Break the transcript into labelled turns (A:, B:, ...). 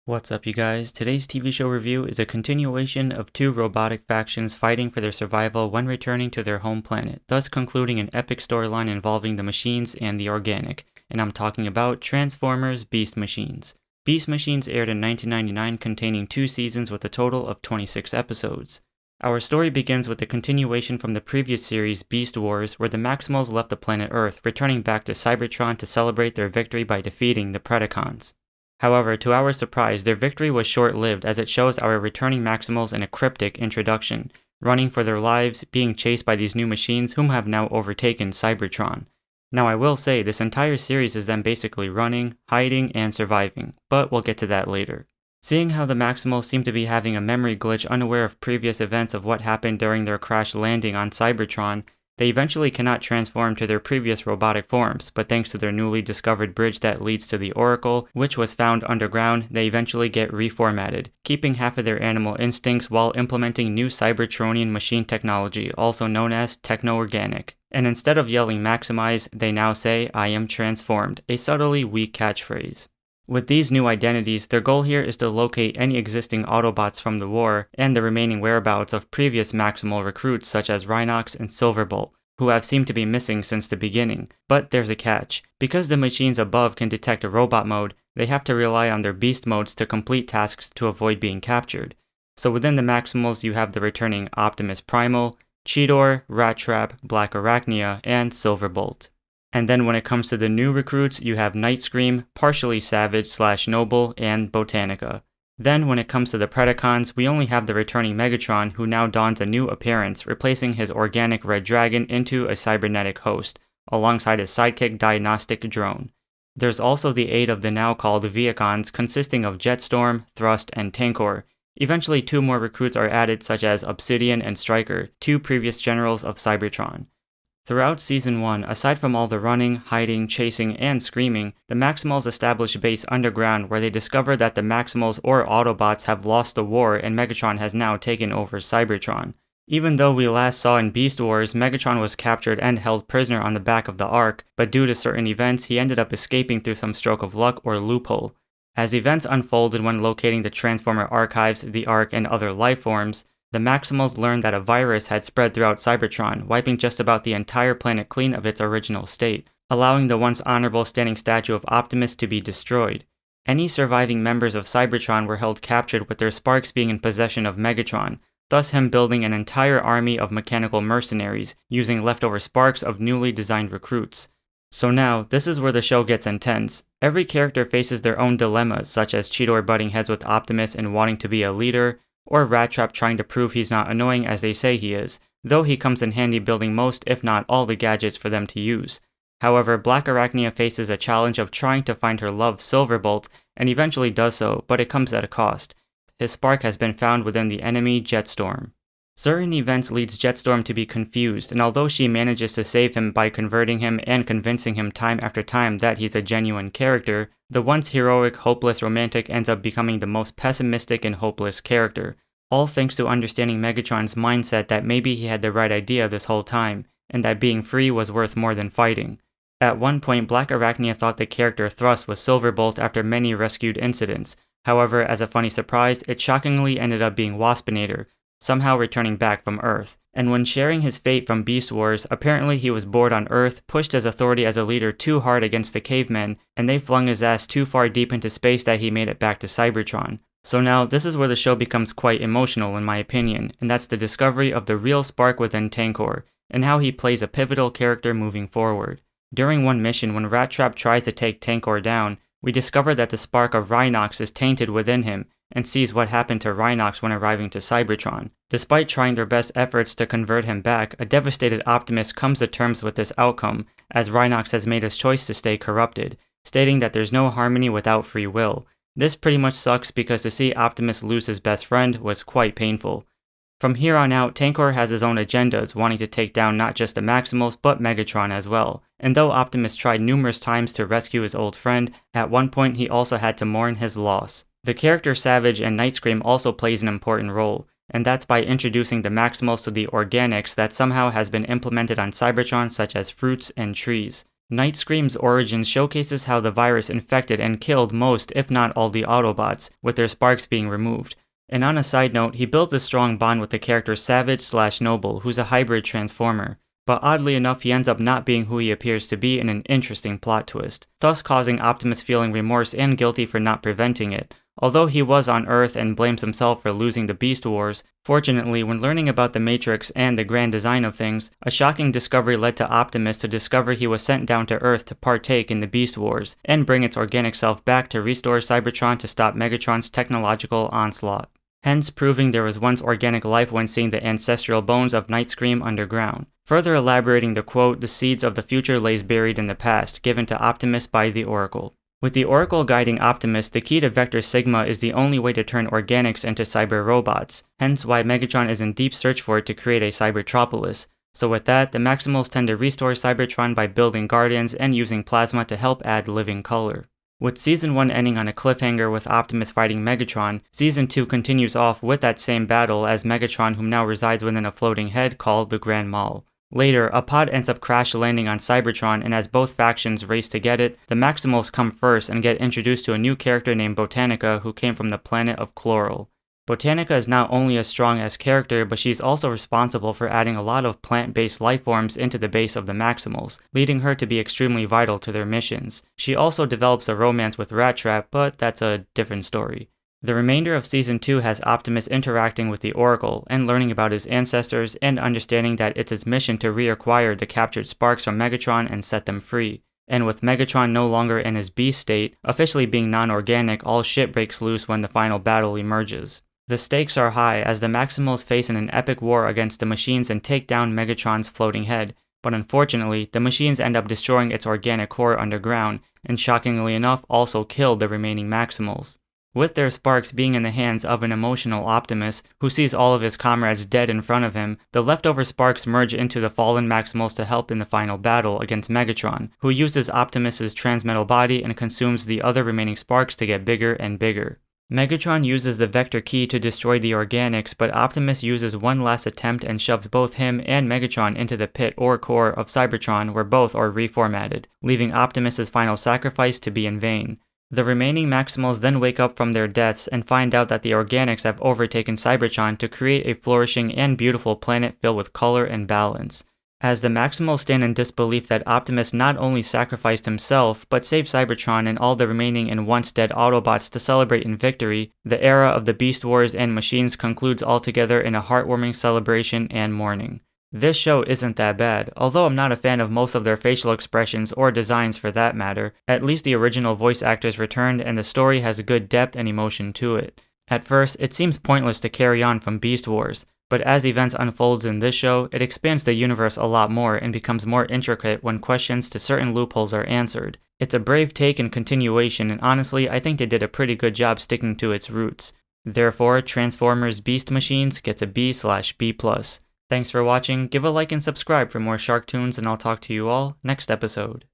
A: What's up, you guys? Today's TV show review is a continuation of two robotic factions fighting for their survival when returning to their home planet, thus concluding an epic storyline involving the machines and the organic, and I'm talking about Transformers Beast Machines. Beast Machines aired in 1999, containing 2 seasons with a total of 26 episodes. Our story begins with a continuation from the previous series, Beast Wars, where the Maximals left the planet Earth, returning back to Cybertron to celebrate their victory by defeating the Predacons. However, to our surprise, their victory was short-lived as it shows our returning Maximals in a cryptic introduction, running for their lives, being chased by these new machines whom have now overtaken Cybertron. Now I will say, this entire series is them basically running, hiding, and surviving, but we'll get to that later. Seeing how the Maximals seem to be having a memory glitch unaware of previous events of what happened during their crash landing on Cybertron, they eventually cannot transform to their previous robotic forms, but thanks to their newly discovered bridge that leads to the Oracle, which was found underground, they eventually get reformatted, keeping half of their animal instincts while implementing new Cybertronian machine technology, also known as techno-organic. And instead of yelling maximize, they now say, "I am transformed," a subtly weak catchphrase. With these new identities, their goal here is to locate any existing Autobots from the war and the remaining whereabouts of previous Maximal recruits such as Rhox and Silverbolt, who have seemed to be missing since the beginning. But there's a catch. Because the machines above can detect a robot mode, they have to rely on their beast modes to complete tasks to avoid being captured. So within the Maximals you have the returning Optimus Primal, Cheetor, Rat Trap, Black Arachnia, and Silverbolt. And then when it comes to the new recruits, you have Night Scream, partially Savage/Noble, and Botanica. Then when it comes to the Predacons, we only have the returning Megatron, who now dons a new appearance, replacing his organic Red Dragon into a cybernetic host, alongside his sidekick Diagnostic Drone. There's also the aid of the now called Vechicons, consisting of Jetstorm, Thrust, and Tankor. Eventually 2 more recruits are added, such as Obsidian and Striker, 2 previous generals of Cybertron. Throughout Season 1, aside from all the running, hiding, chasing, and screaming, the Maximals establish a base underground where they discover that the Maximals or Autobots have lost the war and Megatron has now taken over Cybertron. Even though we last saw in Beast Wars, Megatron was captured and held prisoner on the back of the Ark, but due to certain events, he ended up escaping through some stroke of luck or loophole. As events unfolded when locating the Transformer archives, the Ark, and other lifeforms, the Maximals learned that a virus had spread throughout Cybertron, wiping just about the entire planet clean of its original state, allowing the once honorable standing statue of Optimus to be destroyed. Any surviving members of Cybertron were held captured, with their sparks being in possession of Megatron, thus him building an entire army of mechanical mercenaries, using leftover sparks of newly designed recruits. So now, this is where the show gets intense. Every character faces their own dilemmas, such as Cheetor butting heads with Optimus and wanting to be a leader, or Rat Trap trying to prove he's not annoying as they say he is, though he comes in handy building most if not all the gadgets for them to use. However, Black Arachnia faces a challenge of trying to find her love Silverbolt, and eventually does so, but it comes at a cost. His spark has been found within the enemy Jetstorm. Certain events leads Jetstorm to be confused, and although she manages to save him by converting him and convincing him time after time that he's a genuine character, the once heroic, hopeless romantic ends up becoming the most pessimistic and hopeless character, all thanks to understanding Megatron's mindset that maybe he had the right idea this whole time, and that being free was worth more than fighting. At one point, Black Arachnia thought the character Thrust was Silverbolt after many rescued incidents. However, as a funny surprise, it shockingly ended up being Waspinator, somehow returning back from Earth. And when sharing his fate from Beast Wars, apparently he was bored on Earth, pushed his authority as a leader too hard against the cavemen, and they flung his ass too far deep into space that he made it back to Cybertron. So now, this is where the show becomes quite emotional in my opinion, and that's the discovery of the real spark within Tankor, and how he plays a pivotal character moving forward. During one mission, when Rat Trap tries to take Tankor down, we discover that the spark of Rhox is tainted within him, and sees what happened to Rhox when arriving to Cybertron. Despite trying their best efforts to convert him back, a devastated Optimus comes to terms with this outcome, as Rhox has made his choice to stay corrupted, stating that there's no harmony without free will. This pretty much sucks because to see Optimus lose his best friend was quite painful. From here on out, Tankor has his own agendas, wanting to take down not just the Maximals, but Megatron as well. And though Optimus tried numerous times to rescue his old friend, at one point he also had to mourn his loss. The character Savage and Night Scream also plays an important role, and that's by introducing the Maximals to the organics that somehow has been implemented on Cybertron, such as fruits and trees. Nightscream's origins showcases how the virus infected and killed most, if not all, the Autobots, with their sparks being removed. And on a side note, he builds a strong bond with the character Savage/Noble, who's a hybrid transformer. But oddly enough, he ends up not being who he appears to be in an interesting plot twist, thus causing Optimus feeling remorse and guilty for not preventing it. Although he was on Earth and blames himself for losing the Beast Wars, fortunately, when learning about the Matrix and the grand design of things, a shocking discovery led to Optimus to discover he was sent down to Earth to partake in the Beast Wars, and bring its organic self back to restore Cybertron to stop Megatron's technological onslaught. Hence proving there was once organic life when seeing the ancestral bones of Nightscream underground. Further elaborating the quote, "The seeds of the future lays buried in the past," given to Optimus by the Oracle. With the Oracle guiding Optimus, the key to Vector Sigma is the only way to turn organics into cyber robots, hence why Megatron is in deep search for it to create a Cybertropolis. So with that, the Maximals tend to restore Cybertron by building Guardians and using plasma to help add living color. With Season 1 ending on a cliffhanger with Optimus fighting Megatron, Season 2 continues off with that same battle as Megatron, whom now resides within a floating head called the Grand Mall. Later, a pod ends up crash landing on Cybertron, and as both factions race to get it, the Maximals come first and get introduced to a new character named Botanica who came from the planet of Chloral. Botanica is not only a strong as character, but she's also responsible for adding a lot of plant-based lifeforms into the base of the Maximals, leading her to be extremely vital to their missions. She also develops a romance with Rattrap, but that's a different story. The remainder of Season 2 has Optimus interacting with the Oracle and learning about his ancestors and understanding that it's his mission to reacquire the captured sparks from Megatron and set them free. And with Megatron no longer in his beast state, officially being non-organic, all shit breaks loose when the final battle emerges. The stakes are high as the Maximals face in an epic war against the machines and take down Megatron's floating head, but unfortunately, the machines end up destroying its organic core underground, and shockingly enough also kill the remaining Maximals. With their sparks being in the hands of an emotional Optimus, who sees all of his comrades dead in front of him, the leftover sparks merge into the fallen Maximals to help in the final battle against Megatron, who uses Optimus's transmetal body and consumes the other remaining sparks to get bigger and bigger. Megatron uses the Vector Key to destroy the organics, but Optimus uses one last attempt and shoves both him and Megatron into the pit or core of Cybertron, where both are reformatted, leaving Optimus's final sacrifice to be in vain. The remaining Maximals then wake up from their deaths and find out that the organics have overtaken Cybertron to create a flourishing and beautiful planet filled with color and balance. As the Maximals stand in disbelief that Optimus not only sacrificed himself, but saved Cybertron and all the remaining and once dead Autobots to celebrate in victory, the era of the Beast Wars and machines concludes altogether in a heartwarming celebration and mourning. This show isn't that bad, although I'm not a fan of most of their facial expressions or designs for that matter. At least the original voice actors returned and the story has good depth and emotion to it. At first, it seems pointless to carry on from Beast Wars, but as events unfolds in this show, it expands the universe a lot more and becomes more intricate when questions to certain loopholes are answered. It's a brave take and continuation, and honestly, I think they did a pretty good job sticking to its roots. Therefore, Transformers Beast Machines gets a B/B+. Thanks for watching, give a like and subscribe for more SHARKTOONS, and I'll talk to you all next episode.